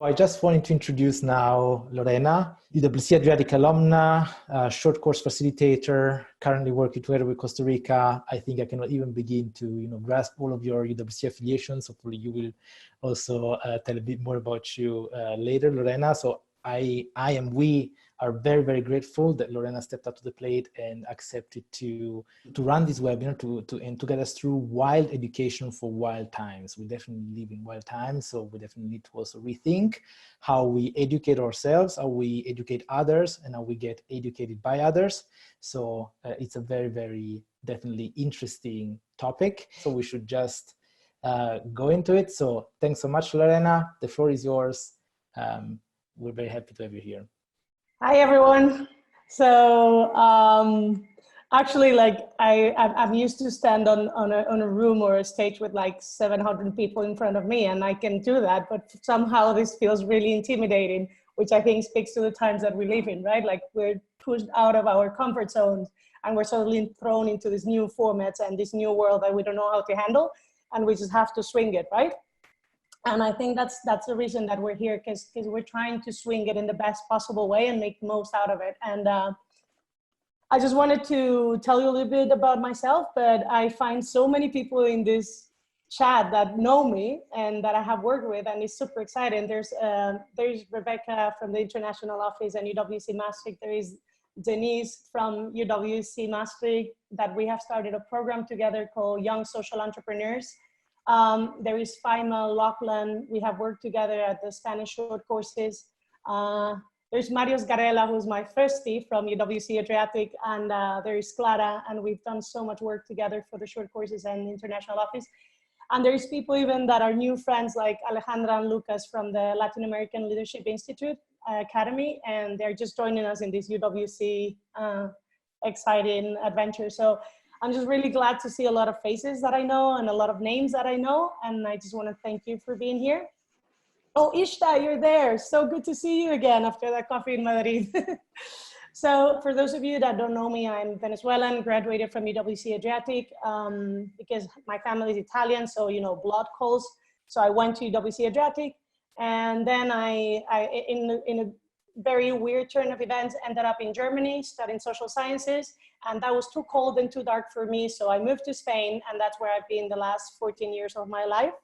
I just wanted to introduce now Lorena, UWC Adriatic alumna, short course facilitator, currently working together with Costa Rica. I think I cannot even begin to grasp all of your UWC affiliations. Hopefully you will also tell a bit more about you later, Lorena. So we are very, very grateful that Lorena stepped up to the plate and accepted to run this webinar to get us through wild education for wild times. We definitely live in wild times, so we definitely need to also rethink how we educate ourselves, how we educate others, and how we get educated by others. So it's a very, very definitely interesting topic. So we should just go into it. So thanks so much, Lorena. The floor is yours. We're very happy to have you here. Hi, everyone. So actually, like I'm used to stand on a room or a stage with like 700 people in front of me, and I can do that. But somehow this feels really intimidating, which I think speaks to the times that we live in, right? Like we're pushed out of our comfort zones, and we're suddenly thrown into these new formats and this new world that we don't know how to handle, and we just have to swing it, right? And I think that's the reason that we're here, because we're trying to swing it in the best possible way and make the most out of it. And I just wanted to tell you a little bit about myself, but I find so many people in this chat that know me and that I have worked with, and it's super exciting. There's Rebecca from the International Office and UWC Maastricht. There is Denise from UWC Maastricht, that we have started a program together called Young Social Entrepreneurs. There is Faima Lachlan. We have worked together at the Spanish short courses. There's Marius Garela, who's my firstie from UWC Adriatic, and there is Clara, and we've done so much work together for the short courses and international office. And there's people even that are new friends like Alejandra and Lucas from the Latin American Leadership Institute Academy, and they're just joining us in this UWC exciting adventure. So I'm just really glad to see a lot of faces that I know and a lot of names that I know. And I just want to thank you for being here. Oh, Ishta, you're there. So good to see you again after that coffee in Madrid. So for those of you that don't know me, I'm Venezuelan, graduated from UWC Adriatic because my family is Italian. So, blood calls. So I went to UWC Adriatic, and then I in a very weird turn of events, ended up in Germany studying social sciences, and that was too cold and too dark for me. So I moved to Spain, and that's where I've been the last 14 years of my life.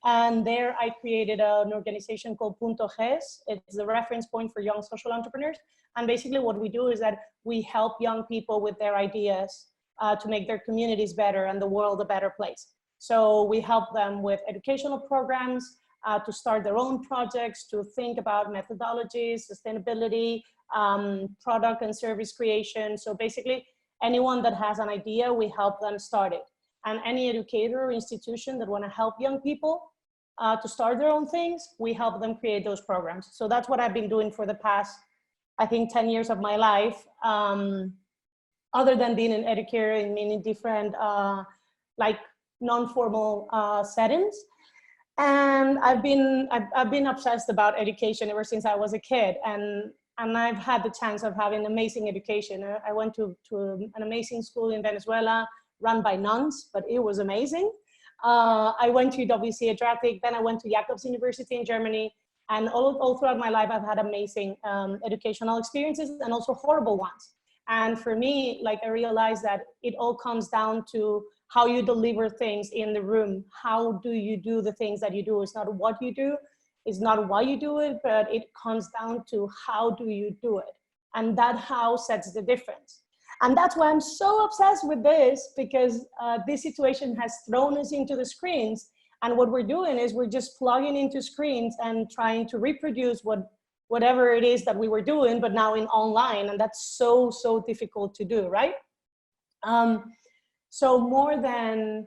And there I created an organization called Punto GES. It's the reference point for young social entrepreneurs. And basically what we do is that we help young people with their ideas to make their communities better and the world a better place. So we help them with educational programs, to start their own projects, to think about methodologies, sustainability, product and service creation. So basically, anyone that has an idea, we help them start it. And any educator or institution that want to help young people to start their own things, we help them create those programs. So that's what I've been doing for the past, I think, 10 years of my life, other than being an educator in many different like non-formal settings. And I've been obsessed about education ever since I was a kid, and I've had the chance of having amazing education. I went to an amazing school in Venezuela run by nuns, but it was amazing. I went to UWC Adriatic, then I went to Jacobs University in Germany, and all throughout my life I've had amazing educational experiences and also horrible ones. And for me, like, I realized that it all comes down to how you deliver things in the room. How do you do the things that you do? It's not what you do, it's not why you do it, but it comes down to how do you do it? And that how sets the difference. And that's why I'm so obsessed with this, because this situation has thrown us into the screens. And what we're doing is we're just plugging into screens and trying to reproduce whatever it is that we were doing, but now in online. And that's so, so difficult to do, right? So more than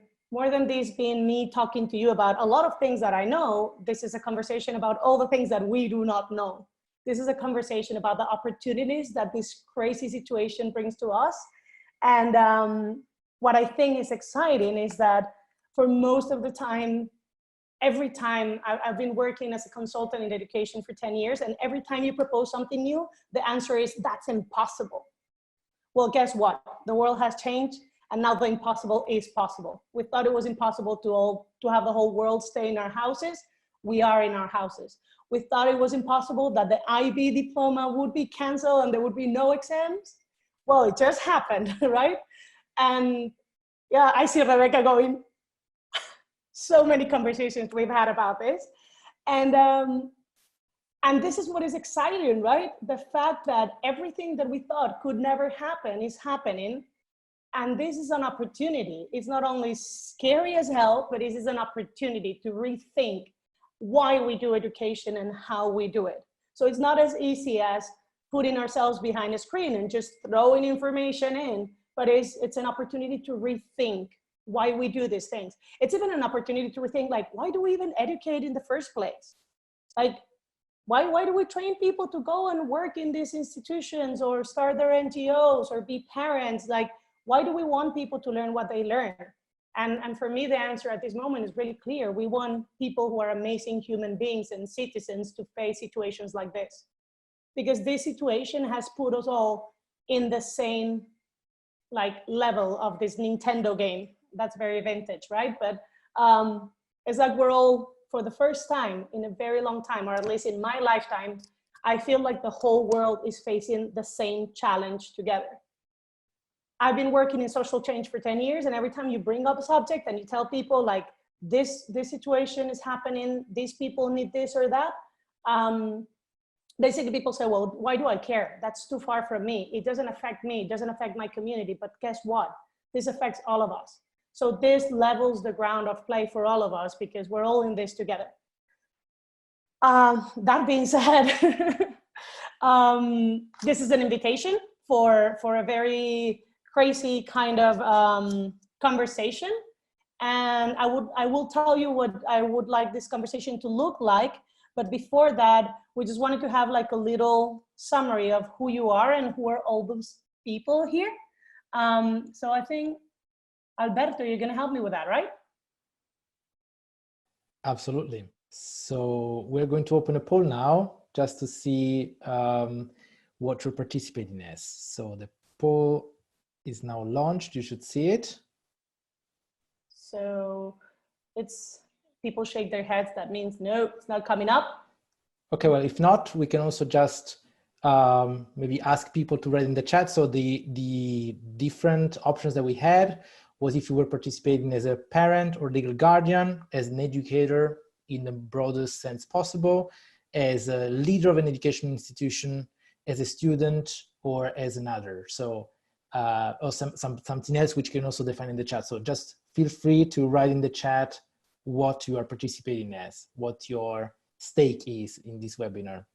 this being me talking to you about a lot of things that I know, this is a conversation about all the things that we do not know. This is a conversation about the opportunities that this crazy situation brings to us. And what I think is exciting is that for most of the time, every time I've been working as a consultant in education for 10 years, and every time you propose something new, the answer is that's impossible. Well, guess what? The world has changed. And now the impossible is possible. We thought it was impossible to have the whole world stay in our houses. We are in our houses. We thought it was impossible, that the IB diploma would be canceled and there would be no exams. Well, it just happened, right? And yeah, I see Rebecca going, so many conversations we've had about this. And this is what is exciting, right? The fact that everything that we thought could never happen is happening. And this is an opportunity. It's not only scary as hell, but it is an opportunity to rethink why we do education and how we do it. So it's not as easy as putting ourselves behind a screen and just throwing information in, but it's an opportunity to rethink why we do these things. It's even an opportunity to rethink, like, why do we even educate in the first place? Like, why do we train people to go and work in these institutions or start their NGOs or be parents? Like, why do we want people to learn what they learn? And for me, the answer at this moment is really clear. We want people who are amazing human beings and citizens to face situations like this. Because this situation has put us all in the same like level of this Nintendo game. That's very vintage, right? But it's like we're all, for the first time in a very long time, or at least in my lifetime, I feel like the whole world is facing the same challenge together. I've been working in social change for 10 years, and every time you bring up a subject and you tell people like this situation is happening, these people need this or that, basically people say, well, why do I care? That's too far from me. It doesn't affect me. It doesn't affect my community. But guess what? This affects all of us. So this levels the ground of play for all of us because we're all in this together. That being said, this is an invitation for a very crazy kind of conversation. And I will tell you what I would like this conversation to look like. But before that, we just wanted to have like a little summary of who you are and who are all those people here. So I think, Alberto, you're going to help me with that, right? Absolutely. So we're going to open a poll now just to see what you're participating as. So the poll is now launched. You should see it. So it's people shake their heads. That means no, it's not coming up. Okay, well, if not, we can also just maybe ask people to write in the chat. So the different options that we had was if you were participating as a parent or legal guardian, as an educator in the broadest sense possible, as a leader of an education institution, as a student, or as another. So, or something else which you can also define in the chat. So just feel free to write in the chat what you are participating as, what your stake is in this webinar.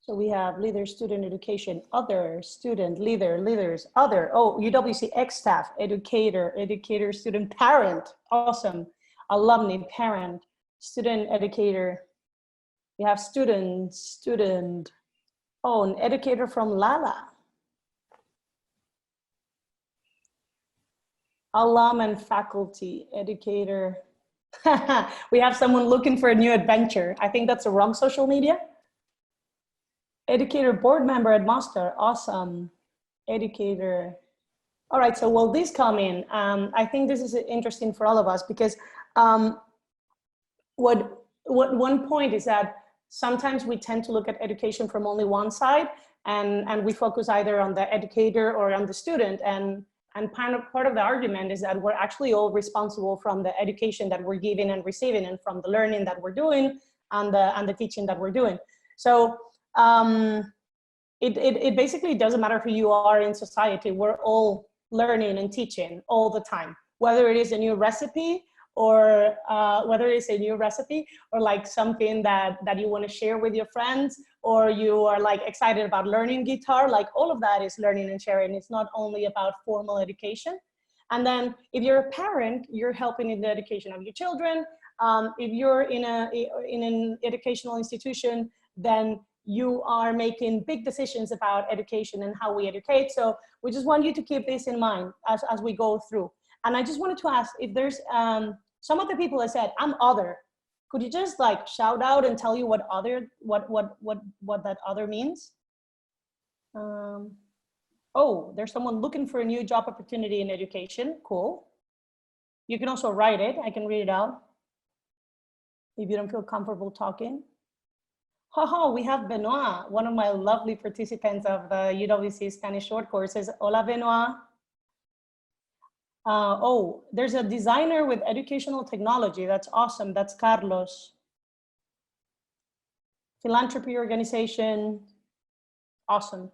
So we have leader, student, education, other, student, leader, leaders, other. Oh, UWC ex-staff, educator, educator, student, parent. Awesome. Alumni, parent, student, educator. We have student, student. Oh, an educator from Lala. Alum and faculty, educator. We have someone looking for a new adventure. I think that's the wrong social media. Educator, board member at Master, awesome. Educator. All right, so will this come in? I think this is interesting for all of us because what one point is that sometimes we tend to look at education from only one side and we focus either on the educator or on the student. And part of the argument is that we're actually all responsible from the education that we're giving and receiving and from the learning that we're doing and the teaching that we're doing. So it basically doesn't matter who you are in society. We're all learning and teaching all the time, whether it is a new recipe or like something that you want to share with your friends, or you are like excited about learning guitar. Like all of that is learning and sharing. It's not only about formal education. And then if you're a parent, you're helping in the education of your children. If you're in an educational institution, then you are making big decisions about education and how we educate. So we just want you to keep this in mind as we go through. And I just wanted to ask if there's some of the people that said, I'm other. Could you just like shout out and tell you what other, what that other means? Oh, there's someone looking for a new job opportunity in education. Cool. You can also write it. I can read it out if you don't feel comfortable talking. Oh, we have Benoit, one of my lovely participants of the UWC Spanish short courses. Hola, Benoit. Oh, there's a designer with educational technology. That's awesome. That's Carlos. Philanthropy organization. Awesome.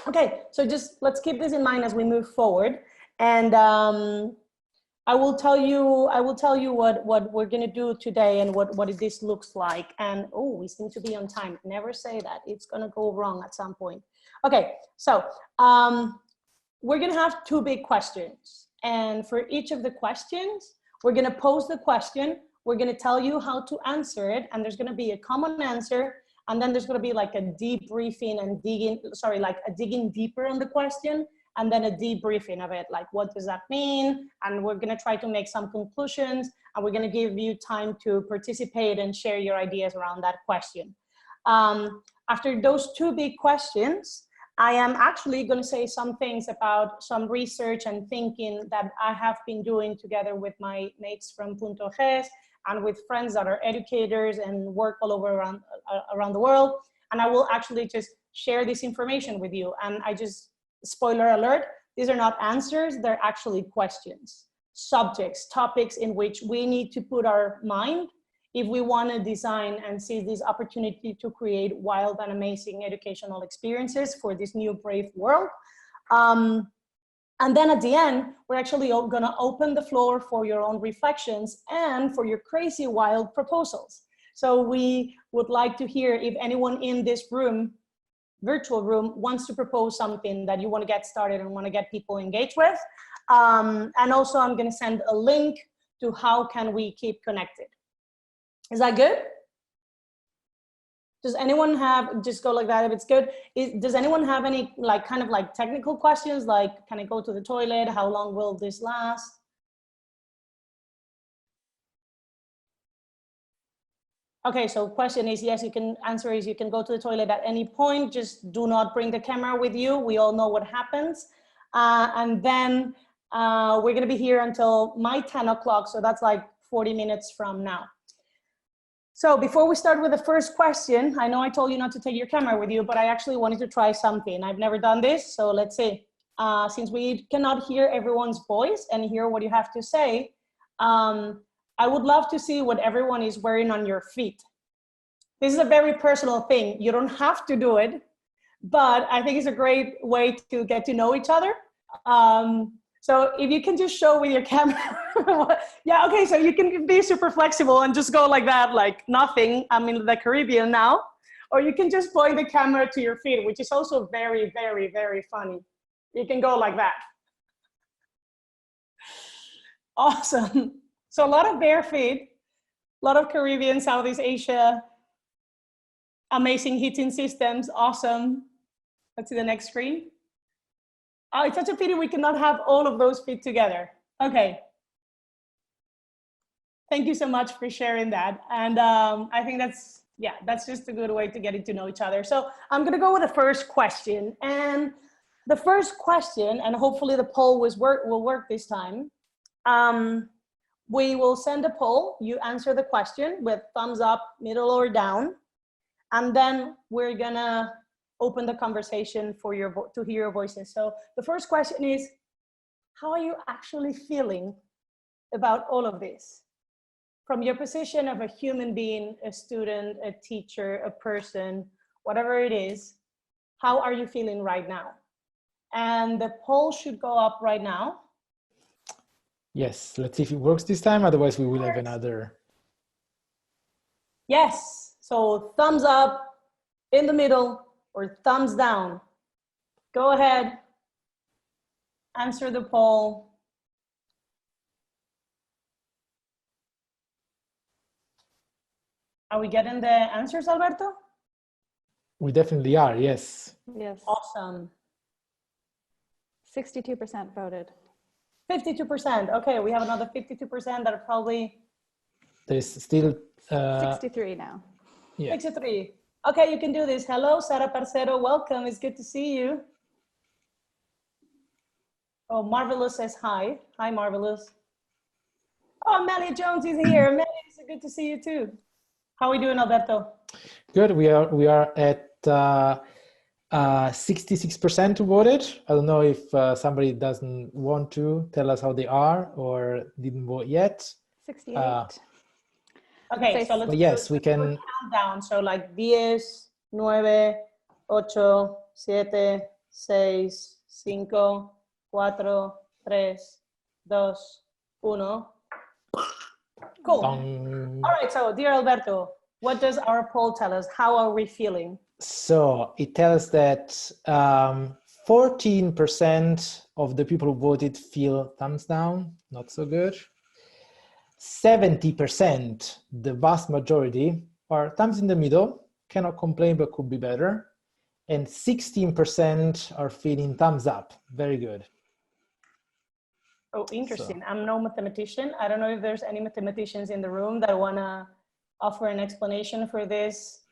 Okay, so just let's keep this in mind as we move forward. And I will tell you what we're gonna do today and what this looks like. And oh, we seem to be on time. Never say that, it's gonna go wrong at some point. Okay, so we're gonna have two big questions. And for each of the questions, we're gonna pose the question, we're gonna tell you how to answer it, and there's gonna be a common answer, and then there's gonna be like a debriefing and digging deeper on the question, and then a debriefing of it, like what does that mean? And we're gonna try to make some conclusions, and we're gonna give you time to participate and share your ideas around that question. After those two big questions, I am actually gonna say some things about some research and thinking that I have been doing together with my mates from Punto Ges and with friends that are educators and work all over around the world. And I will actually just share this information with you. And I just, spoiler alert, these are not answers, they're actually questions, subjects, topics in which we need to put our mind if we want to design and see this opportunity to create wild and amazing educational experiences for this new brave world. And then at the end, we're actually going to open the floor for your own reflections and for your crazy wild proposals. So we would like to hear if anyone in this room, virtual room, wants to propose something that you want to get started and want to get people engaged with. And also I'm going to send a link to how can we keep connected. Is that good? Does anyone have, just go like that if it's good. Does anyone have any kind of technical questions, like can I go to the toilet? How long will this last? Okay, so question is, yes, you can answer is you can go to the toilet at any point, just do not bring the camera with you. We all know what happens. And then we're gonna be here until my 10 o'clock, so that's like 40 minutes from now. So before we start with the first question, I know I told you not to take your camera with you, but I actually wanted to try something. I've never done this, so let's see. Since we cannot hear everyone's voice and hear what you have to say, I would love to see what everyone is wearing on your feet. This is a very personal thing. You don't have to do it, but I think it's a great way to get to know each other. So if you can just show with your camera, yeah, okay, so you can be super flexible and just go like that, like nothing. I'm in the Caribbean now. Or you can just point the camera to your feet, which is also very, very, very funny. You can go like that. Awesome. So a lot of bare feet, a lot of Caribbean, Southeast Asia, amazing heating systems, awesome. Let's see the next screen. Oh, it's such a pity we cannot have all of those feet together. Okay. Thank you so much for sharing that. And I think that's, yeah, that's just a good way to getting to know each other. So I'm gonna go with the first question. And the first question, and hopefully the poll will work this time. We will send a poll. You answer the question with thumbs up, middle or down. And then we're gonna open the conversation for to hear your voices. So the first question is, how are you actually feeling about all of this? From your position of a human being, a student, a teacher, a person, whatever it is, how are you feeling right now? And the poll should go up right now. Yes, let's see if it works this time. Otherwise, we will have another. Yes, so thumbs up, in the middle, or thumbs down. Go ahead, answer the poll. Are we getting the answers, Alberto? We definitely are, yes. Yes. Awesome. 62% voted. 52%, okay, we have another 52% that are probably... There's still... 63 now. Yeah. 63. Okay, you can do this. Hello, Sara Parcero, welcome. It's good to see you. Oh, Marvelous says hi. Hi, Marvelous. Oh, Melly Jones is here. Melly, it's good to see you too. How are we doing, Alberto? Good. We are at 66% voted. I don't know if somebody doesn't want to tell us how they are or didn't vote yet. 68. Okay, so let's yes, we can count down. So like 10, 9, 8, 7, 6, 5, 4, 3, 2, 1. Cool. All right, so dear Alberto, what does our poll tell us? How are we feeling? So it tells that 14% of the people who voted feel thumbs down, not so good. 70%, the vast majority, are thumbs in the middle, cannot complain but could be better. And 16% are feeling thumbs up, very good. Oh, interesting. So, I'm no mathematician. I don't know if there's any mathematicians in the room that want to offer an explanation for this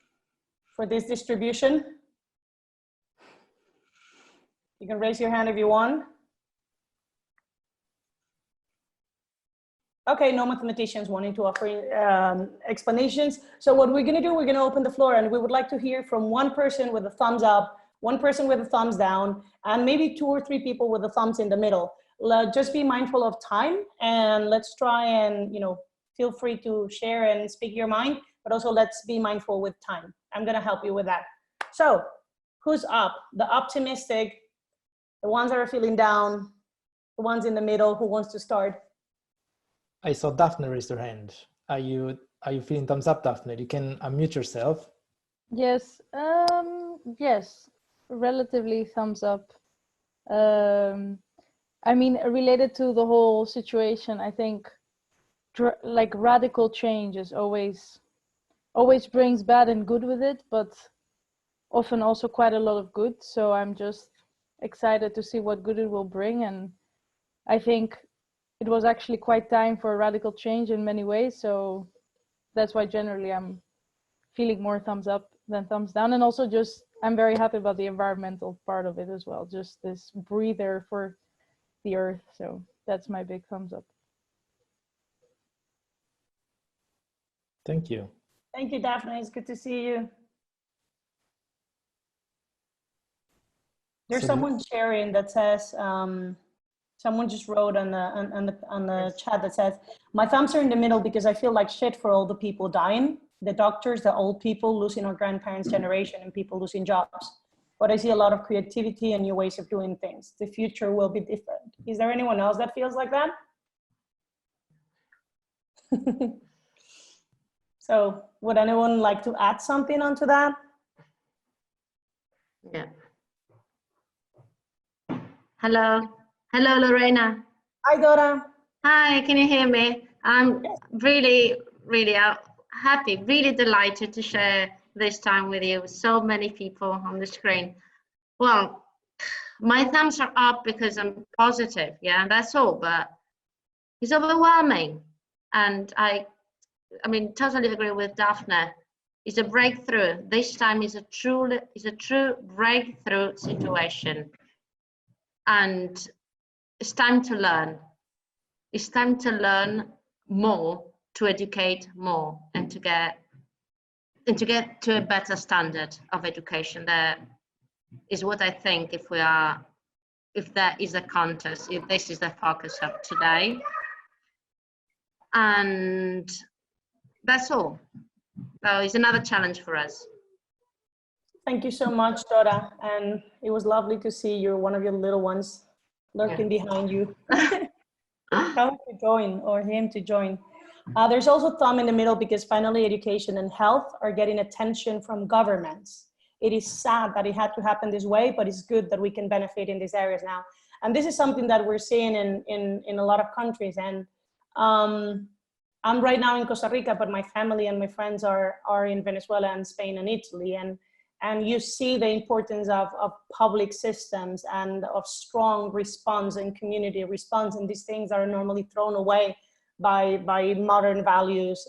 distribution. You can raise your hand if you want. Okay, no mathematicians wanting to offer explanations. So what we're going to do, we're going to open the floor, and we would like to hear from one person with a thumbs up, one person with a thumbs down, and maybe 2 or 3 people with the thumbs in the middle. Just be mindful of time, and let's try and, feel free to share and speak your mind, but also let's be mindful with time. I'm going to help you with that. So who's up? The optimistic, the ones that are feeling down, the ones in the middle. Who wants to start? I saw Daphne raise her hand. Are you feeling thumbs up, Daphne? You can unmute yourself. Yes. Yes. Relatively thumbs up. I mean, related to the whole situation, I think like radical change is always brings bad and good with it, but often also quite a lot of good. So I'm just excited to see what good it will bring. And I think it was actually quite time for a radical change in many ways. So that's why generally I'm feeling more thumbs up than thumbs down. And also just, I'm very happy about the environmental part of it as well. Just this breather for the earth. So that's my big thumbs up. Thank you. Thank you, Daphne. It's good to see you. There's someone sharing that says, someone just wrote on the chat that says, my thumbs are in the middle because I feel like shit for all the people dying, the doctors, the old people losing our grandparents' generation, and people losing jobs. But I see a lot of creativity and new ways of doing things. The future will be different. Is there anyone else that feels like that? So would anyone like to add something onto that? Yeah. Hello, Lorena. Hi, Dora. Hi, can you hear me? I'm really happy, really delighted to share this time with you, with so many people on the screen. Well, my thumbs are up because I'm positive, yeah, that's all, but it's overwhelming. And I mean, totally agree with Daphne. It's a breakthrough. This time is a true breakthrough situation. And it's time to learn. It's time to learn more, to educate more, and to get to a better standard of education. That is what I think if that is a contest, if this is the focus of today. And that's all. So it's another challenge for us. Thank you so much, Dora. And it was lovely to see you, one of your little ones lurking behind you. How to join, or him to join. There's also thumb in the middle because finally education and health are getting attention from governments. It is sad that it had to happen this way, but it's good that we can benefit in these areas now. And this is something that we're seeing in a lot of countries. And I'm right now in Costa Rica, but my family and my friends are in Venezuela and Spain and Italy. And you see the importance of public systems and of strong response and community response. And these things are normally thrown away by modern values,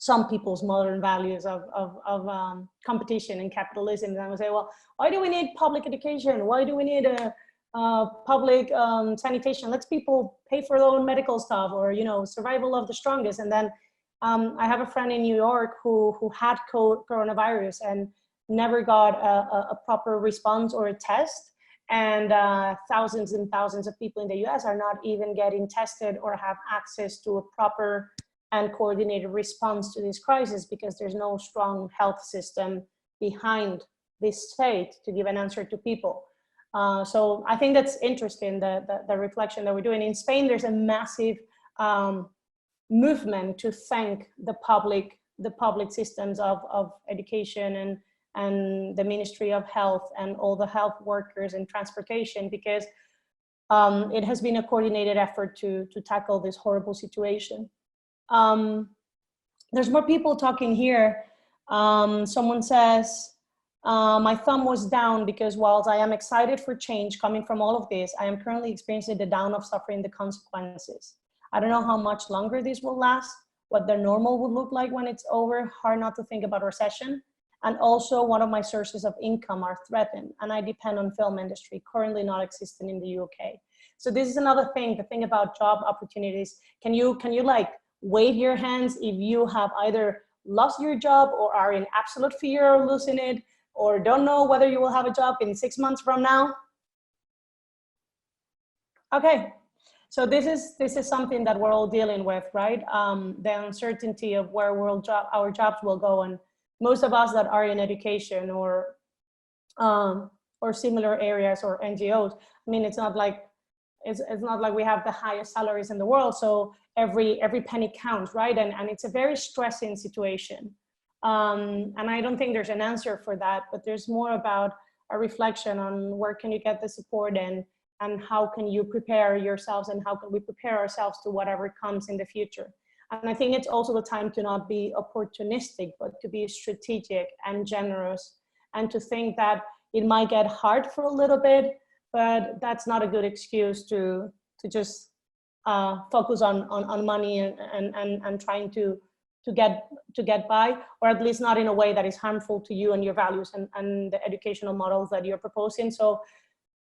some people's modern values of competition and capitalism. And I would say, well, why do we need public education? Why do we need public sanitation? Let's people pay for their own medical stuff, or, survival of the strongest. And then I have a friend in New York who had coronavirus and never got a proper response or a test. And thousands and thousands of people in the US are not even getting tested or have access to a proper and coordinated response to this crisis because there's no strong health system behind this state to give an answer to people. So I think that's interesting, the reflection that we're doing. In Spain, there's a massive movement to thank the public systems of education and the Ministry of Health and all the health workers and transportation, because it has been a coordinated effort to tackle this horrible situation. There's more people talking here. Someone says, my thumb was down because whilst I am excited for change coming from all of this, I am currently experiencing the down of suffering the consequences. I don't know how much longer this will last, what the normal would look like when it's over. Hard not to think about recession. And also one of my sources of income are threatened, and I depend on film industry, currently not existing in the UK. So this is another thing, the thing about job opportunities. Can you like wave your hands if you have either lost your job or are in absolute fear of losing it, or don't know whether you will have a job in 6 months from now? Okay, so this is something that we're all dealing with, right? The uncertainty of where our jobs will go, and most of us that are in education or similar areas or NGOs, I mean, it's not like we have the highest salaries in the world, so every penny counts, right? And it's a very stressing situation. And I don't think there's an answer for that, but there's more about a reflection on where can you get the support and how can you prepare yourselves and how can we prepare ourselves to whatever comes in the future. And I think it's also the time to not be opportunistic, but to be strategic and generous, and to think that it might get hard for a little bit, but that's not a good excuse to just focus on money and trying to get by, or at least not in a way that is harmful to you and your values and the educational models that you're proposing. So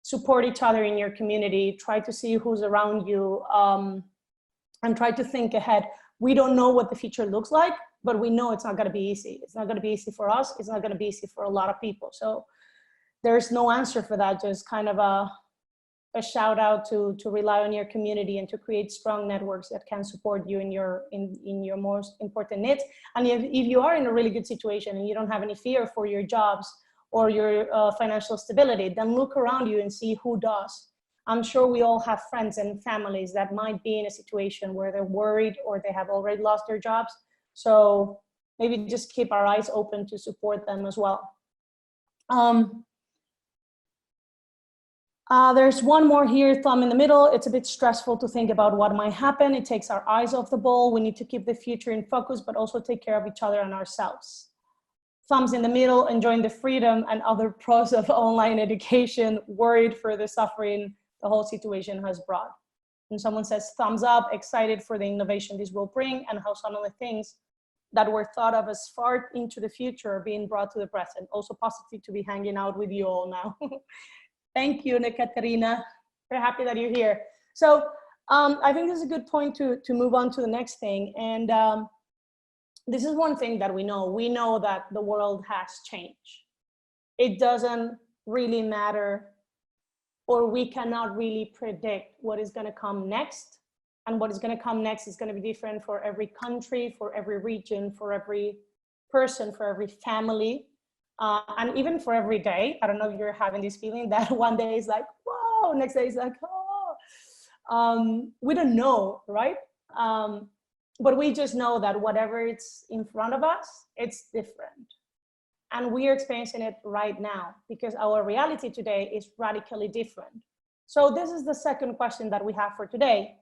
support each other in your community, try to see who's around you, and try to think ahead. We don't know what the future looks like, but we know it's not going to be easy. It's not going to be easy for us. It's not going to be easy for a lot of people. So there's no answer for that. Just kind of a shout out to rely on your community and to create strong networks that can support you in your most important needs. And if you are in a really good situation and you don't have any fear for your jobs or your financial stability, then look around you and see who does. I'm sure we all have friends and families that might be in a situation where they're worried or they have already lost their jobs. So maybe just keep our eyes open to support them as well. There's one more here, thumb in the middle. It's a bit stressful to think about what might happen. It takes our eyes off the ball. We need to keep the future in focus, but also take care of each other and ourselves. Thumbs in the middle, enjoying the freedom and other pros of online education, worried for the suffering the whole situation has brought. And someone says, thumbs up, excited for the innovation this will bring and how some of the things that were thought of as far into the future are being brought to the present. Also positive to be hanging out with you all now. Thank you, Katerina. Very happy that you're here. So I think this is a good point to move on to the next thing. And this is one thing that we know. We know that the world has changed. It doesn't really matter, or we cannot really predict what is going to come next. And what is going to come next is going to be different for every country, for every region, for every person, for every family, and even for every day. I don't know if you're having this feeling that one day is like, whoa, next day is like, oh. We don't know, right? But we just know that whatever it's in front of us, it's different. And we are experiencing it right now because our reality today is radically different. So this is the second question that we have for today.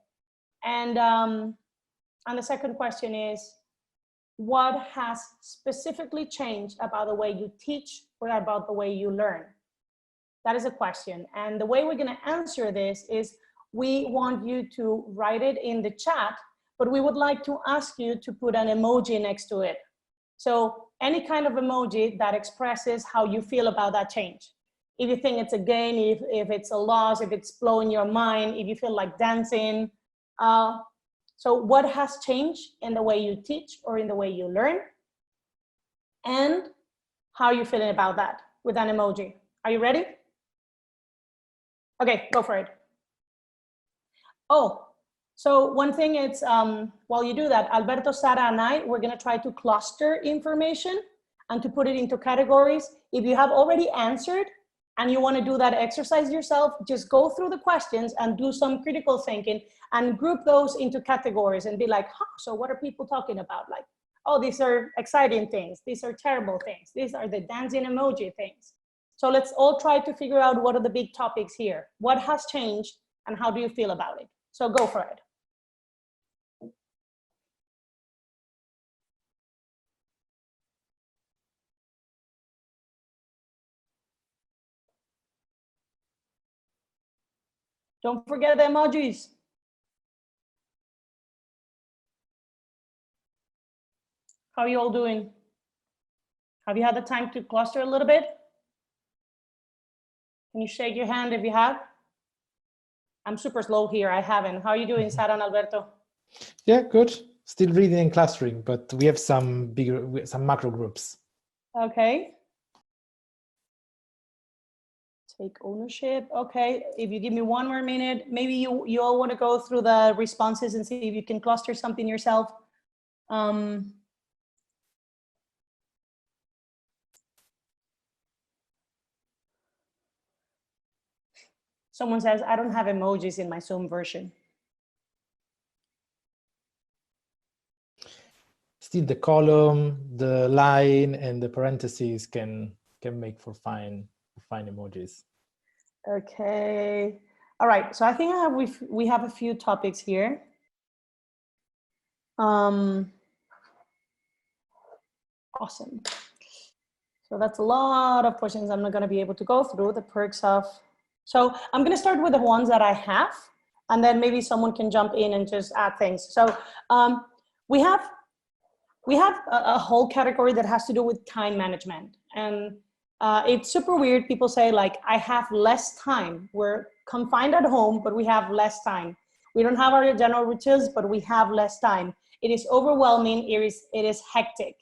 And the second question is, what has specifically changed about the way you teach or about the way you learn? That is a question. And the way we're going to answer this is we want you to write it in the chat, but we would like to ask you to put an emoji next to it. So any kind of emoji that expresses how you feel about that change. If you think it's a gain, if it's a loss, if it's blowing your mind, if you feel like dancing. So what has changed in the way you teach or in the way you learn? And how are you feeling about that with an emoji? Are you ready? Okay, go for it. Oh, so one thing is, while you do that, Alberto, Sara, and I, we're gonna try to cluster information and to put it into categories. If you have already answered and you wanna do that exercise yourself, just go through the questions and do some critical thinking and group those into categories and be like, huh, so what are people talking about? Like, oh, these are exciting things. These are terrible things. These are the dancing emoji things. So let's all try to figure out what are the big topics here. What has changed and how do you feel about it? So go for it. Don't forget the emojis. How are you all doing? Have you had the time to cluster a little bit? Can you shake your hand if you have? I'm super slow here, I haven't. How are you doing, Sara and Alberto? Yeah, good. Still reading and clustering, but we have some macro groups. Okay. Take ownership. Okay, if you give me one more minute, maybe you all want to go through the responses and see if you can cluster something yourself. Someone says, I don't have emojis in my Zoom version. Still the column, the line, and the parentheses can make for fine emojis. Okay. All right. So I think we have a few topics here. Awesome. So that's a lot of questions I'm not going to be able to go through. The perks of. So I'm going to start with the ones that I have, and then maybe someone can jump in and just add things. So we have a whole category that has to do with time management. And it's super weird. People say like, I have less time. We're confined at home, but we have less time. We don't have our general routines, but we have less time. It is overwhelming. It is hectic.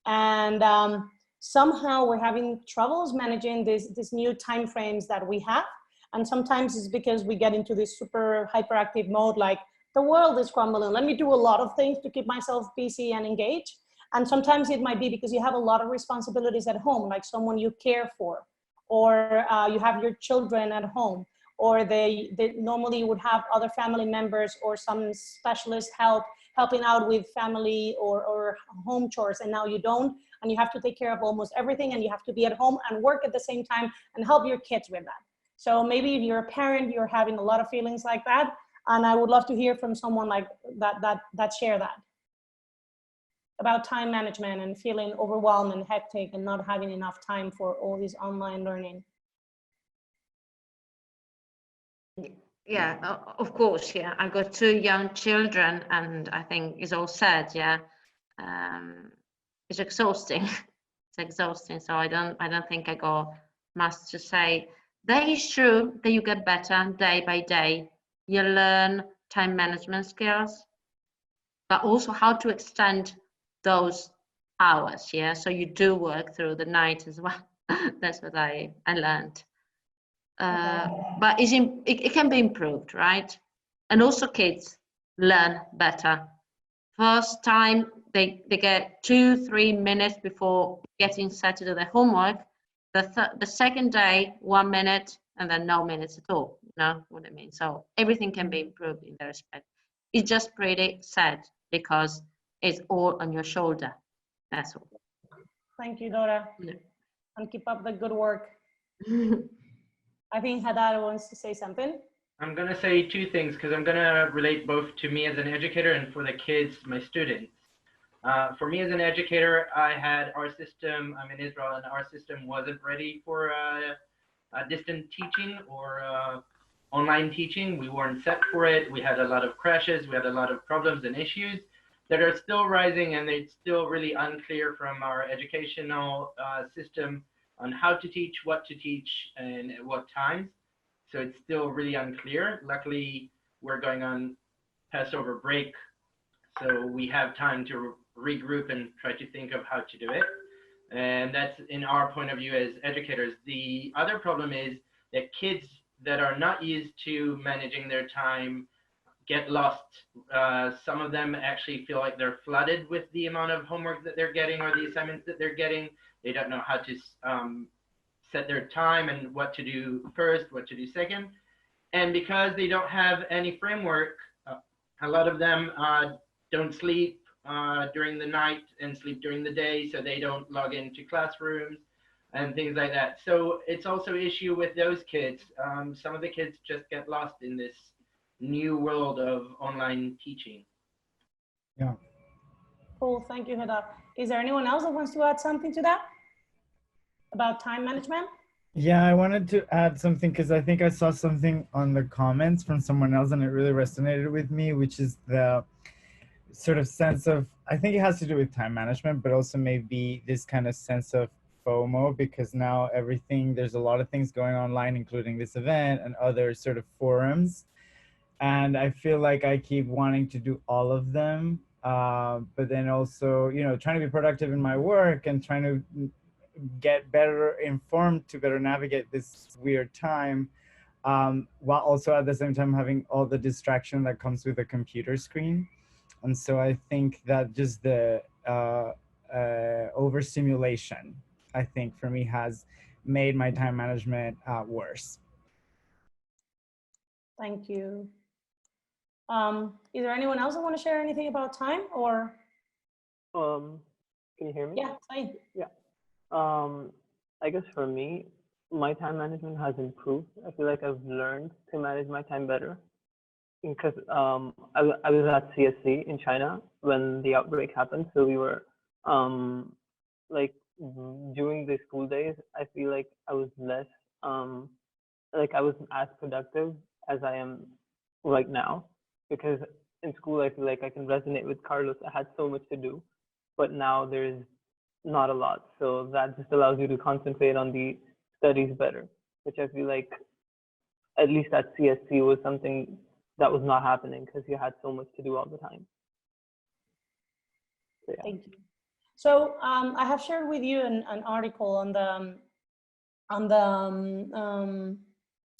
And somehow we're having troubles managing these new time frames that we have. And sometimes it's because we get into this super hyperactive mode, like the world is crumbling. Let me do a lot of things to keep myself busy and engaged. And sometimes it might be because you have a lot of responsibilities at home, like someone you care for, or you have your children at home, or they normally you would have other family members or some specialist helping out with family or home chores, and now you don't, and you have to take care of almost everything, and you have to be at home and work at the same time and help your kids with that. So maybe if you're a parent, you're having a lot of feelings like that, and I would love to hear from someone like that share that about time management and feeling overwhelmed and hectic and not having enough time for all this online learning. Yeah, of course. Yeah, I've got 2 young children, and I think it's all said. Yeah, it's exhausting. It's exhausting. So I don't think I got much to say. That is true that you get better day by day. You learn time management skills, but also how to extend those hours. Yeah, so you do work through the night as well. That's what I learned. But it can be improved, right? And also kids learn better. First time they get 2-3 minutes before getting set to do their homework. The second day, 1 minute, and then no minutes at all. You know what I mean? So everything can be improved in that respect. It's just pretty sad because it's all on your shoulder. That's all. Thank you, Dora. Yeah. And keep up the good work. I think Hadar wants to say something. I'm going to say 2 things because I'm going to relate both to me as an educator and for the kids, my students. For me as an educator, I had our system, I'm in Israel, and our system wasn't ready for distant teaching or online teaching. We weren't set for it. We had a lot of crashes. We had a lot of problems and issues that are still rising, and it's still really unclear from our educational system on how to teach, what to teach, and at what times. So it's still really unclear. Luckily, we're going on Passover break So we have time to regroup and try to think of how to do it. And that's in our point of view as educators. The other problem is that kids that are not used to managing their time get lost. Some of them actually feel like they're flooded with the amount of homework that they're getting or the assignments that they're getting. They don't know how to set their time and what to do first, what to do second. And because they don't have any framework, a lot of them don't sleep during the night and sleep during the day, so they don't log into classrooms and things like that. So it's also an issue with those kids. Some of the kids just get lost in this new world of online teaching. Yeah. Cool, thank you, Heda. Is there anyone else that wants to add something to that about time management? Yeah, I wanted to add something because I think I saw something on the comments from someone else and it really resonated with me, which is the sort of sense of, I think it has to do with time management, but also maybe this kind of sense of FOMO, because now there's a lot of things going online, including this event and other sort of forums. And I feel like I keep wanting to do all of them, but then also, trying to be productive in my work and trying to get better informed to better navigate this weird time, while also at the same time having all the distraction that comes with a computer screen. And so I think that just the overstimulation, I think for me has made my time management worse. Thank you. Is there anyone else that want to share anything about time or? Can you hear me? Yeah, fine. Yeah. I guess for me, my time management has improved. I feel like I've learned to manage my time better because I was at CSC in China when the outbreak happened. So we were like during the school days, I feel like I was less like I wasn't as productive as I am right now, because in school I feel like I can resonate with Carlos. I had so much to do, but now there's not a lot. So that just allows you to concentrate on the studies better, which I feel like at least at CSC was something that was not happening because you had so much to do all the time. So, yeah. Thank you. So I have shared with you an article on the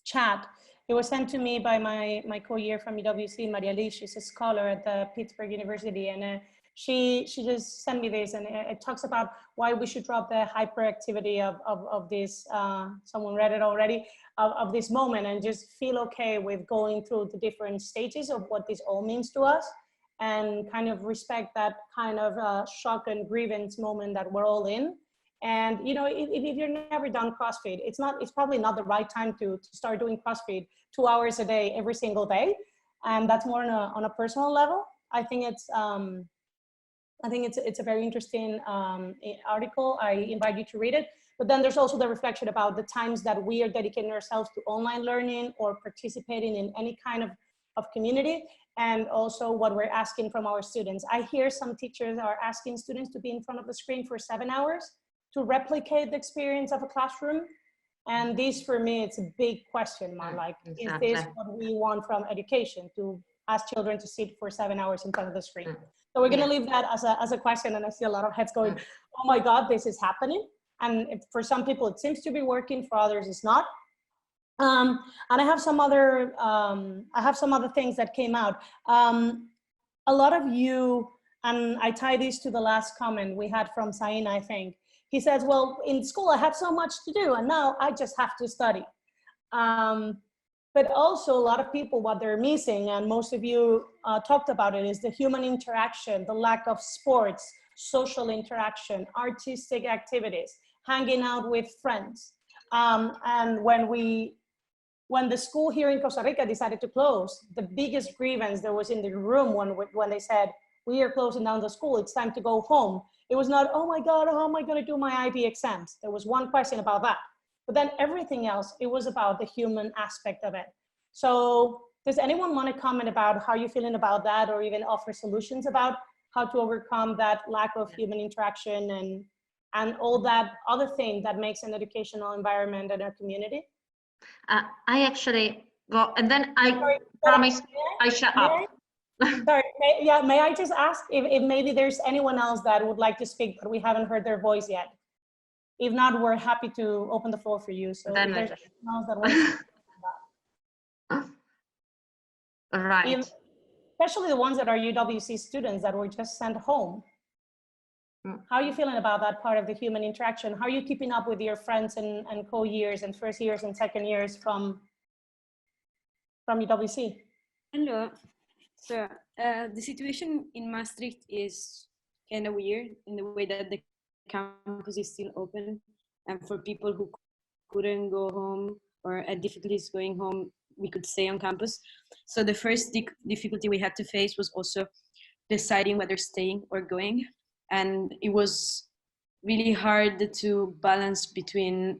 chat. It was sent to me by my co-year from UWC, Maria Lee. She's a scholar at the Pittsburgh University, and she just sent me this, and it talks about why we should drop the hyperactivity of this, someone read it already, of this moment, and just feel okay with going through the different stages of what this all means to us, and kind of respect that kind of shock and grievance moment that we're all in. And if you've never done CrossFit, it's probably not the right time to start doing CrossFit 2 hours a day every single day, and that's more on a personal level. I think it's a very interesting article. I invite you to read it. But then there's also the reflection about the times that we are dedicating ourselves to online learning or participating in any kind of community, and also what we're asking from our students. I hear some teachers are asking students to be in front of the screen for 7 hours to replicate the experience of a classroom. And this, for me, it's a big question mark. Like, exactly. Is this what we want from education, to ask children to sit for 7 hours in front of the screen? So we're gonna leave that as a question, and I see a lot of heads going, oh my God, this is happening. And for some people, it seems to be working, for others, it's not. And I have some other things that came out. A lot of you, and I tie this to the last comment we had from Saina, I think. He says, well, in school, I had so much to do, and now I just have to study. But also a lot of people, what they're missing, and most of you talked about it, is the human interaction, the lack of sports, social interaction, artistic activities, hanging out with friends. And when the school here in Costa Rica decided to close, the biggest grievance there was in the room when they said, we are closing down the school, it's time to go home. It was not, oh my God, how am I gonna do my IB exams? There was one question about that. But then everything else, it was about the human aspect of it. So does anyone want to comment about how you're feeling about that, or even offer solutions about how to overcome that lack of human interaction and all that other thing that makes an educational environment and a community? I actually, well, and then I promise I shut up. Sorry, may I just ask if maybe there's anyone else that would like to speak, but we haven't heard their voice yet? If not, we're happy to open the floor for you. So Then if there's anyone else that wants to speak about. Right. Especially the ones that are UWC students that were just sent home. How are you feeling about that part of the human interaction? How are you keeping up with your friends and co-years and first years and second years from UWC? Hello. So the situation in Maastricht is kind of weird in the way that the campus is still open, and for people who couldn't go home or had difficulties going home, we could stay on campus. So the first difficulty we had to face was also deciding whether staying or going, and it was really hard to balance between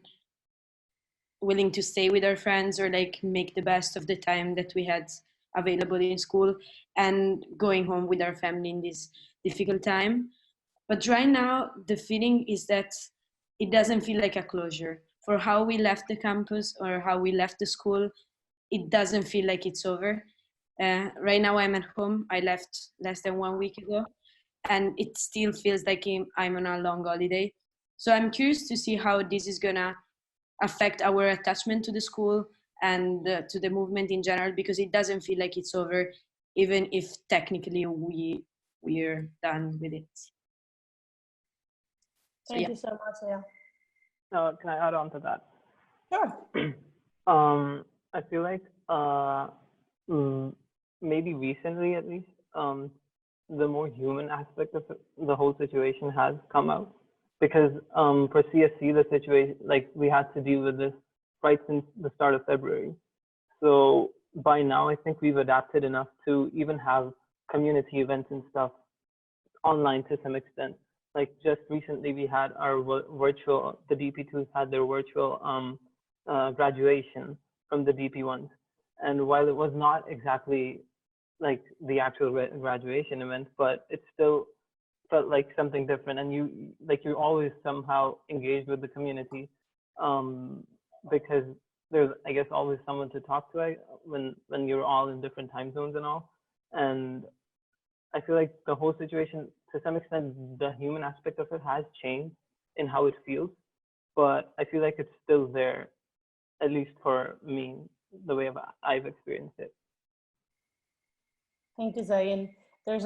willing to stay with our friends or like make the best of the time that we had available in school and going home with our family in this difficult time. But right now, the feeling is that it doesn't feel like a closure. For how we left the campus or how we left the school, it doesn't feel like it's over. Right now I'm at home. I left less than 1 week ago, and it still feels like I'm on a long holiday. So I'm curious to see how this is gonna affect our attachment to the school and to the movement in general, because it doesn't feel like it's over, even if technically we're done with it. So, Thank you so much, yeah. Can I add on to that? Sure. I feel like maybe recently at least, the more human aspect of the whole situation has come out, because for CSC, the situation, like we had to deal with this right since the start of February. So by now, I think we've adapted enough to even have community events and stuff online to some extent. Like just recently, we had our virtual, the DP2s had their virtual graduation from the DP1s. And while it was not exactly like the actual graduation event, but it still felt like something different. And you're always somehow engaged with the community, because there's, I guess, always someone to talk to when you're all in different time zones and all. And I feel like the whole situation, to some extent, the human aspect of it has changed in how it feels, but I feel like it's still there, at least for me, the way I've experienced it. Thank you, Zain. There's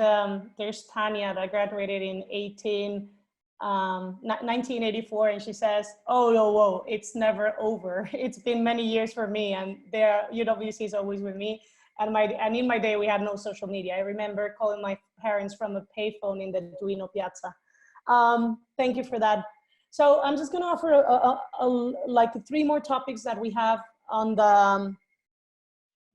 Tanya that graduated in 1984, and she says, "Oh, whoa, it's never over. It's been many years for me, and UWC is always with me." And in my day, we had no social media. I remember calling my parents from a payphone in the Duino Piazza. Thank you for that. So I'm just going to offer like 3 more topics that we have on the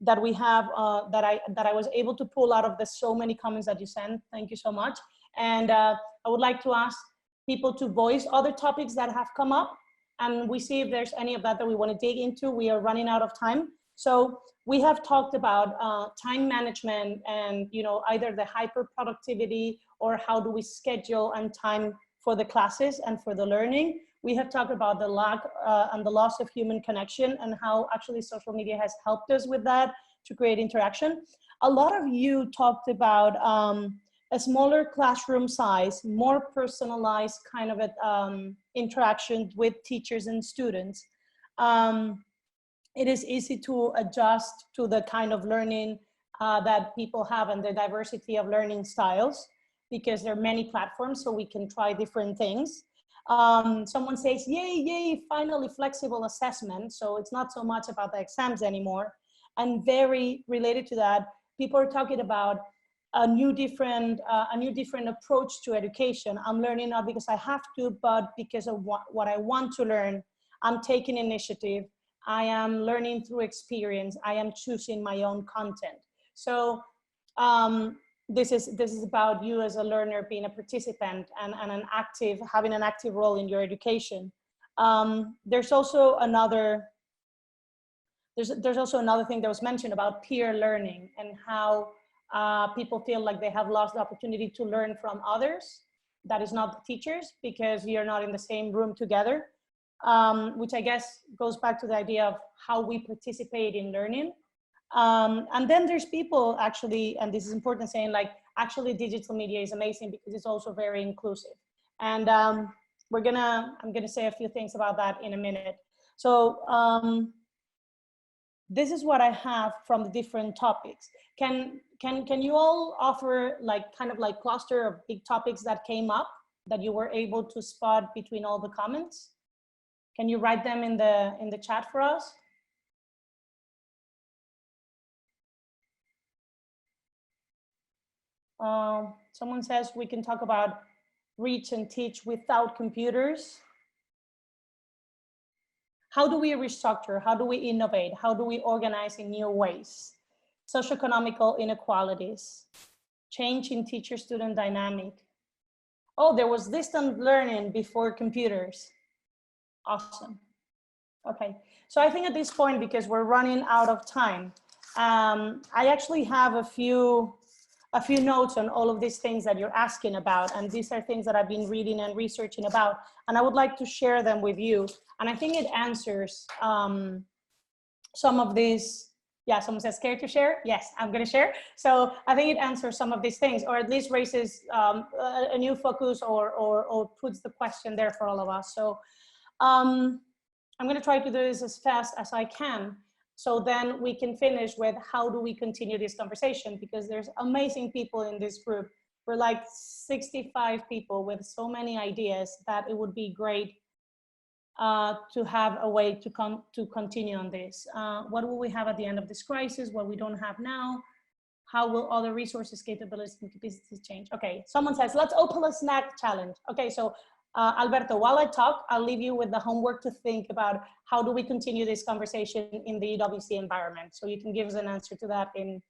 that I was able to pull out of the so many comments that you sent. Thank you so much. And I would like to ask people to voice other topics that have come up, and we see if there's any of that we want to dig into. We are running out of time. So we have talked about time management and, either the hyper productivity or how do we schedule and time for the classes and for the learning. We have talked about the lack and the loss of human connection and how actually social media has helped us with that to create interaction. A lot of you talked about a smaller classroom size, more personalized kind of interaction with teachers and students. It is easy to adjust to the kind of learning that people have and the diversity of learning styles, because there are many platforms, so we can try different things. Someone says, yay, finally flexible assessment. So it's not so much about the exams anymore. And very related to that, people are talking about a new different approach to education. I'm learning not because I have to, but because of what I want to learn. I'm taking initiative. I am learning through experience. I am choosing my own content. So this is about you as a learner being a participant and having an active role in your education. There's also another thing that was mentioned about peer learning and how people feel like they have lost the opportunity to learn from others. That is not the teachers, because you're not in the same room together. Which I guess goes back to the idea of how we participate in learning. And then there's people actually, and this is important, saying like, actually digital media is amazing because it's also very inclusive. And I'm gonna say a few things about that in a minute. So this is what I have from the different topics. Can you all offer like kind of like cluster of big topics that came up that you were able to spot between all the comments? Can you write them in the chat for us? Someone says we can talk about reach and teach without computers. How do we restructure? How do we innovate? How do we organize in new ways? Socioeconomical inequalities, change in teacher-student dynamic. Oh, there was distant learning before computers. Awesome. Okay, so I think at this point, because we're running out of time, I actually have a few notes on all of these things that you're asking about, and these are things that I've been reading and researching about, and I would like to share them with you. And I think it answers some of these. Yeah, someone says scared to share. Yes, I'm going to share. So I think it answers some of these things, or at least raises a new focus, or puts the question there for all of us. So I'm going to try to do this as fast as I can, so then we can finish with how do we continue this conversation, because there's amazing people in this group. We're like 65 people with so many ideas that it would be great to have a way to continue on this. What will we have at the end of this crisis? What we don't have now? How will other resources, capabilities, and capacities change? Okay, someone says, let's open a snack challenge. Okay, so Alberto, while I talk, I'll leave you with the homework to think about how do we continue this conversation in the UWC environment. So you can give us an answer to that in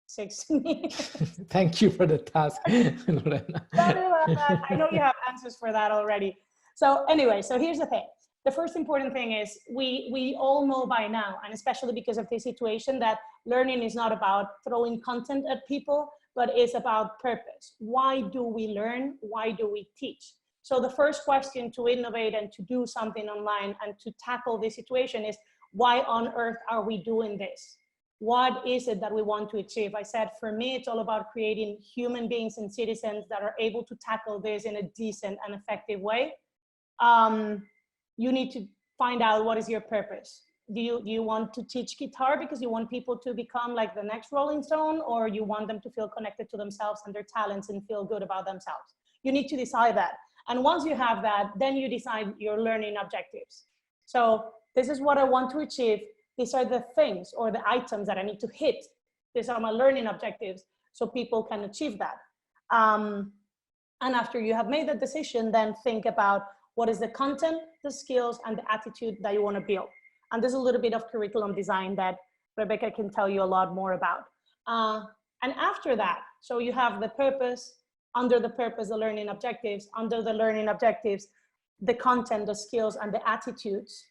6 minutes. Thank you for the task, Lorena. I know you have answers for that already. So anyway, so here's the thing. The first important thing is we all know by now, and especially because of this situation, that learning is not about throwing content at people, but it's about purpose. Why do we learn? Why do we teach? So the first question to innovate and to do something online and to tackle this situation is, why on earth are we doing this? What is it that we want to achieve? I said, for me, it's all about creating human beings and citizens that are able to tackle this in a decent and effective way. You need to find out what is your purpose. Do you want to teach guitar because you want people to become like the next Rolling Stone, or you want them to feel connected to themselves and their talents and feel good about themselves? You need to decide that. And once you have that, then you decide your learning objectives. So this is what I want to achieve. These are the things or the items that I need to hit. These are my learning objectives, so people can achieve that. And after you have made the decision, then think about what is the content, the skills, and the attitude that you want to build. And there's a little bit of curriculum design that Rebecca can tell you a lot more about. And after that, so you have the purpose, under the purpose, the learning objectives, under the learning objectives, the content, the skills, and the attitudes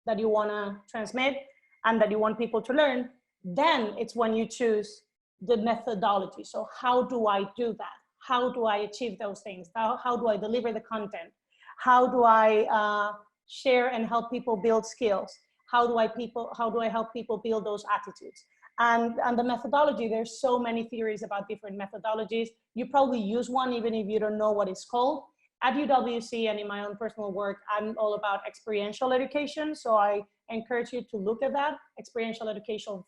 that you want to transmit and that you want people to learn. Then it's when you choose the methodology. So how do I do that? How do I achieve those things? How do I deliver the content? How do I share and help people build skills? How do I help people build those attitudes? And the methodology, there's so many theories about different methodologies. You probably use one even if you don't know what it's called. At UWC and in my own personal work, I'm all about experiential education. So I encourage you to look at that experiential education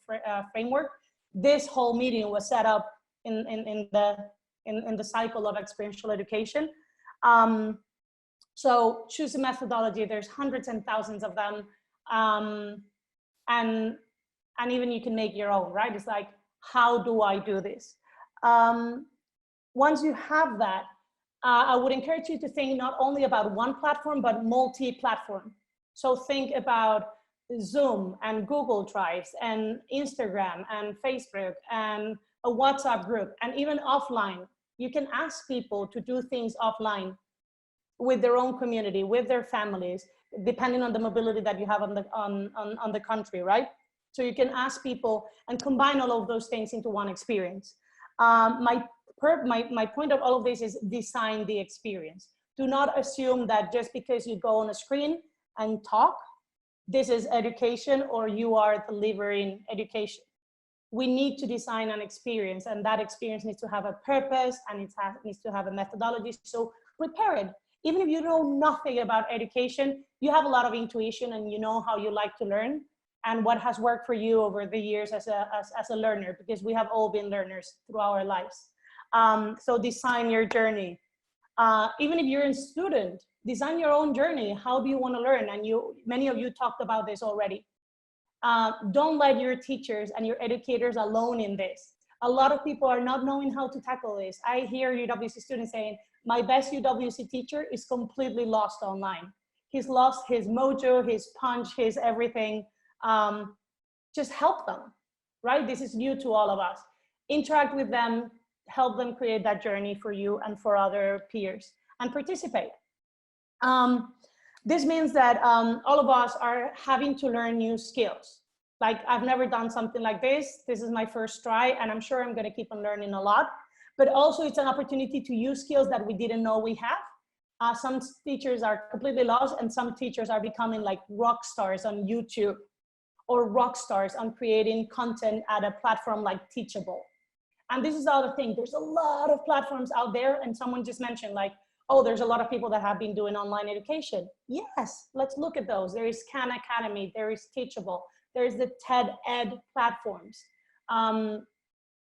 framework. This whole meeting was set up in the cycle of experiential education. So choose a methodology. There's hundreds and thousands of them. And even you can make your own, right? It's like, how do I do this? Once you have that, I would encourage you to think not only about one platform, but multi-platform. So think about Zoom and Google Drives and Instagram and Facebook and a WhatsApp group, and even offline. You can ask people to do things offline with their own community, with their families, depending on the mobility that you have on the country, right? So you can ask people and combine all of those things into one experience. My point of all of this is design the experience. Do not assume that just because you go on a screen and talk, this is education or you are delivering education. we need to design an experience, and that experience needs to have a purpose, and it needs to have a methodology. So prepare it. Even if you know nothing about education, you have a lot of intuition and you know how you like to learn and what has worked for you over the years as a learner, because we have all been learners through our lives. So design your journey. Even if you're a student, design your own journey. How do you want to learn? And many of you talked about this already. Don't let your teachers and your educators alone in this. A lot of people are not knowing how to tackle this. I hear UWC students saying, my best UWC teacher is completely lost online. He's lost his mojo, his punch, his everything. Just help them, right? This is new to all of us. Interact with them, help them create that journey for you and for other peers, and participate. This means that all of us are having to learn new skills. Like, I've never done something like this. This is my first try, and I'm sure I'm going to keep on learning a lot. But also it's an opportunity to use skills that we didn't know we have. Some teachers are completely lost, and some teachers are becoming like rock stars on YouTube, or rock stars on creating content at a platform like Teachable. And this is the other thing. There's a lot of platforms out there, and someone just mentioned like, oh, there's a lot of people that have been doing online education. Yes, let's look at those. There is Khan Academy, there is Teachable, there's the TED Ed platforms.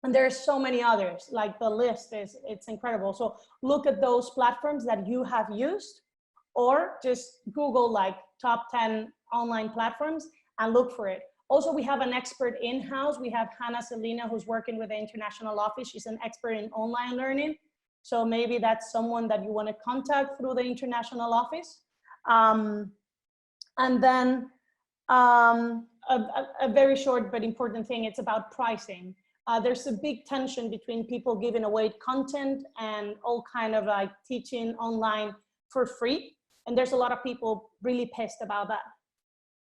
And there's so many others, like the list it's incredible. So look at those platforms that you have used, or just Google like top 10 online platforms and look for it. Also, we have an expert in-house. We have Hannah Selina, who's working with the international office. She's an expert in online learning. So maybe that's someone that you want to contact through the international office. And then a very short but important thing, it's about pricing. There's a big tension between people giving away content and all kind of like teaching online for free. And there's a lot of people really pissed about that.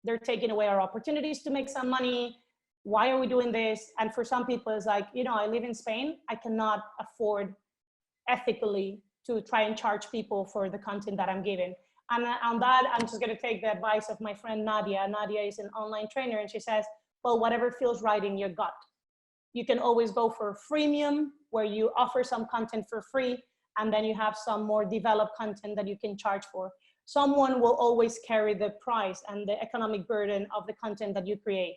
They're taking away our opportunities to make some money. Why are we doing this? And for some people, it's like, you know, I live in Spain. I cannot afford ethically to try and charge people for the content that I'm giving. And on that, I'm just going to take the advice of my friend Nadia. Nadia is an online trainer, and she says, well, whatever feels right in your gut. You can always go for freemium, where you offer some content for free, and then you have some more developed content that you can charge for. Someone will always carry the price and the economic burden of the content that you create.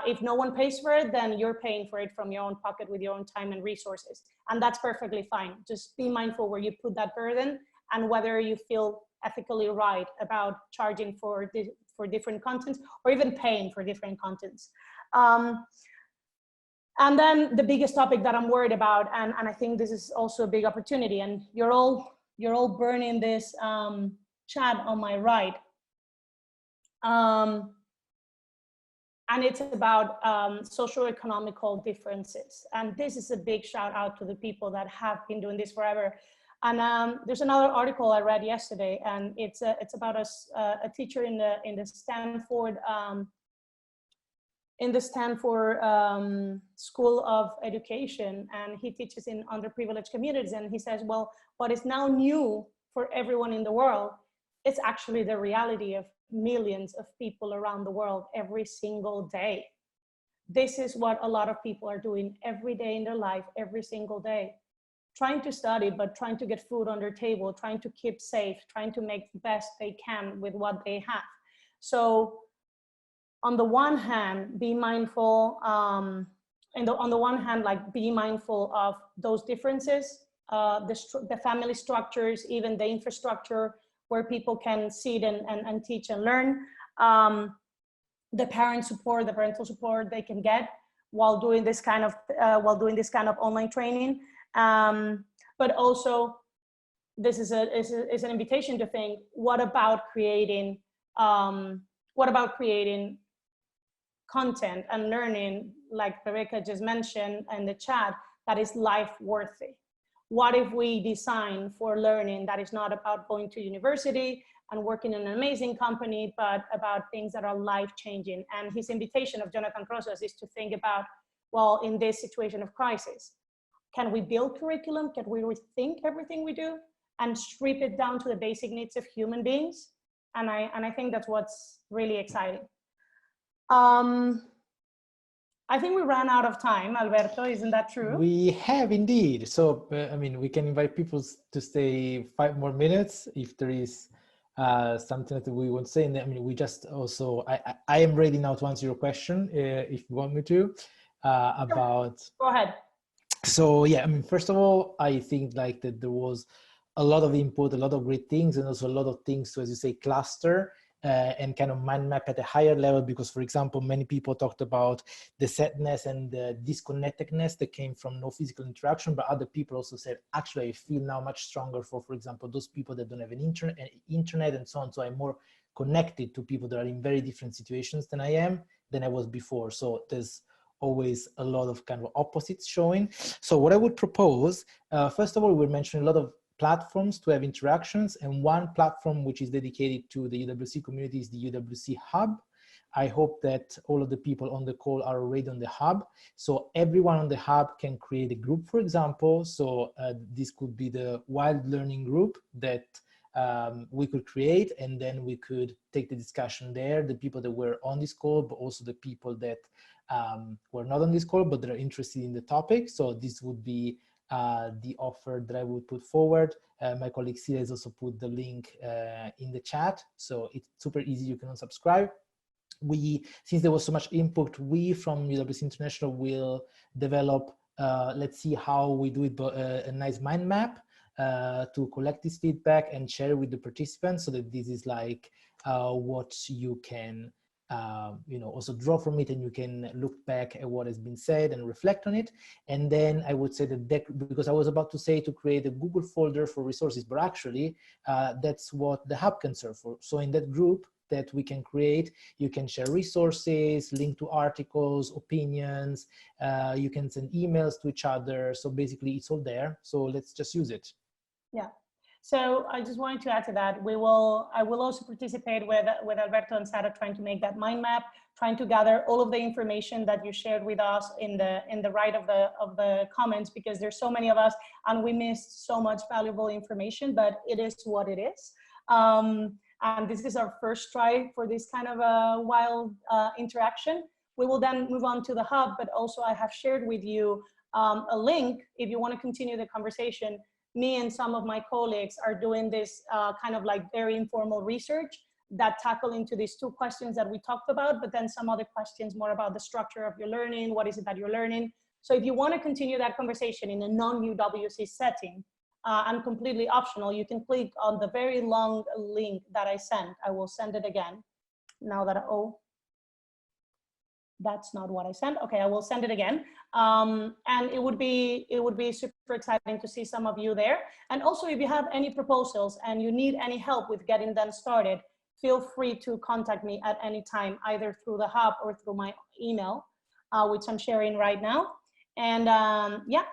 If no one pays for it, then you're paying for it from your own pocket with your own time and resources. And that's perfectly fine. Just be mindful where you put that burden and whether you feel ethically right about charging for different contents, or even paying for different contents. And then the biggest topic that I'm worried about, and I think this is also a big opportunity, and you're all burning this chat on my right. And it's about socioeconomical differences. And this is a big shout out to the people that have been doing this forever. And there's another article I read yesterday, and it's about a teacher in the Stanford School of Education, and he teaches in underprivileged communities. And he says, well, what is now new for everyone in the world, it's actually the reality of millions of people around the world every single day. This is what a lot of people are doing every day in their life, every single day. Trying to study, but trying to get food on their table, trying to keep safe, trying to make the best they can with what they have. So on the one hand, be mindful, on the one hand, like be mindful of those differences, the family structures, even the infrastructure where people can sit and teach and learn, the parental support they can get while doing this kind of online training. But also, this is an invitation to think: what about creating content and learning, like Rebecca just mentioned in the chat, that is life worthy? What if we design for learning that is not about going to university and working in an amazing company, but about things that are life-changing? And his invitation of Jonathan Rosas is to think about, well, in this situation of crisis, can we build curriculum? Can we rethink everything we do and strip it down to the basic needs of human beings? And I think that's what's really exciting. I think we ran out of time, Alberto, isn't that true? We have indeed. So, I mean, we can invite people to stay 5 more minutes if there is something that we want to say. And I mean, we just also, I am ready now to answer your question if you want me to, about. Go ahead. So, yeah, I mean, first of all, I think like that there was a lot of input, a lot of great things, and also a lot of things to, as you say, cluster. And kind of mind map at a higher level, because, for example, many people talked about the sadness and the disconnectedness that came from no physical interaction, but other people also said, actually, I feel now much stronger for example, those people that don't have an internet and so on. So I'm more connected to people that are in very different situations than I was before. So there's always a lot of kind of opposites showing. So what I would propose, first of all, we're mentioning a lot of platforms to have interactions, and one platform which is dedicated to the UWC community is the UWC Hub. I hope that all of the people on the call are already on the Hub. So everyone on the Hub can create a group, for example. So this could be the wild learning group that we could create, and then we could take the discussion there, the people that were on this call, but also the people that were not on this call, but they're interested in the topic. So this would be the offer that I would put forward. My colleague Sila has also put the link in the chat. So it's super easy, you can unsubscribe. Since there was so much input, we from UWC International will develop, let's see how we do it, but a nice mind map to collect this feedback and share with the participants, so that this is like what you can also draw from it, and you can look back at what has been said and reflect on it. And then I would say that, because I was about to say to create a Google folder for resources, but actually that's what the Hub can serve for. So in that group that we can create, you can share resources, link to articles, opinions, you can send emails to each other. So basically it's all there. So let's just use it. Yeah. So I just wanted to add to that. I will also participate with Alberto and Sarah, trying to make that mind map, trying to gather all of the information that you shared with us in the right of the comments, because there's so many of us and we missed so much valuable information, but it is what it is. And this is our first try for this kind of a wild interaction. We will then move on to the Hub, but also I have shared with you a link if you want to continue the conversation. Me and some of my colleagues are doing this kind of like very informal research that tackle into these 2 questions that we talked about, but then some other questions more about the structure of your learning, what is it that you're learning. So if you want to continue that conversation in a non-UWC setting, and completely optional, you can click on the very long link that I sent. I will send it again. Now that, oh, that's not what I sent. Okay, I will send it again. And it would be super exciting to see some of you there. And also, if you have any proposals and you need any help with getting them started, feel free to contact me at any time, either through the Hub or through my email, which I'm sharing right now. And yeah,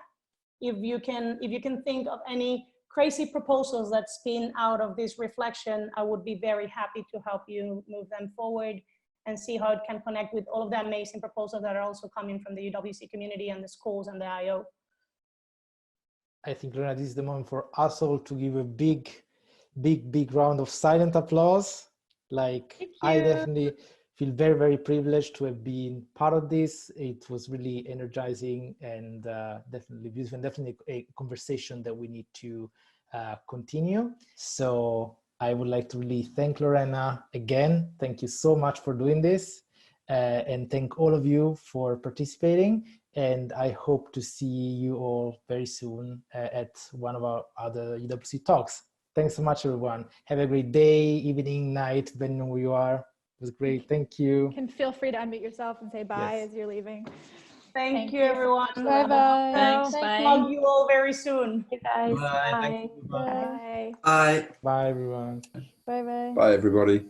if you can think of any crazy proposals that spin out of this reflection, I would be very happy to help you move them forward and see how it can connect with all of the amazing proposals that are also coming from the UWC community and the schools and the IO. I think, Lorena, this is the moment for us all to give a big round of silent applause. Like, I definitely feel very, very privileged to have been part of this. It was really energizing and definitely beautiful, and definitely a conversation that we need to continue. So I would like to really thank Lorena again. Thank you so much for doing this, and thank all of you for participating. And I hope to see you all very soon at one of our other UWC talks. Thanks so much, everyone. Have a great day, evening, night, depending on where you are. It was great. Thank you. You can feel free to unmute yourself and say bye as you're leaving. Thank you, everyone. Bye-bye. Thanks. Bye. See you all very soon. Hey guys. Bye. Bye. Bye. Bye. Bye. Bye, everyone. Bye-bye. Bye, everybody.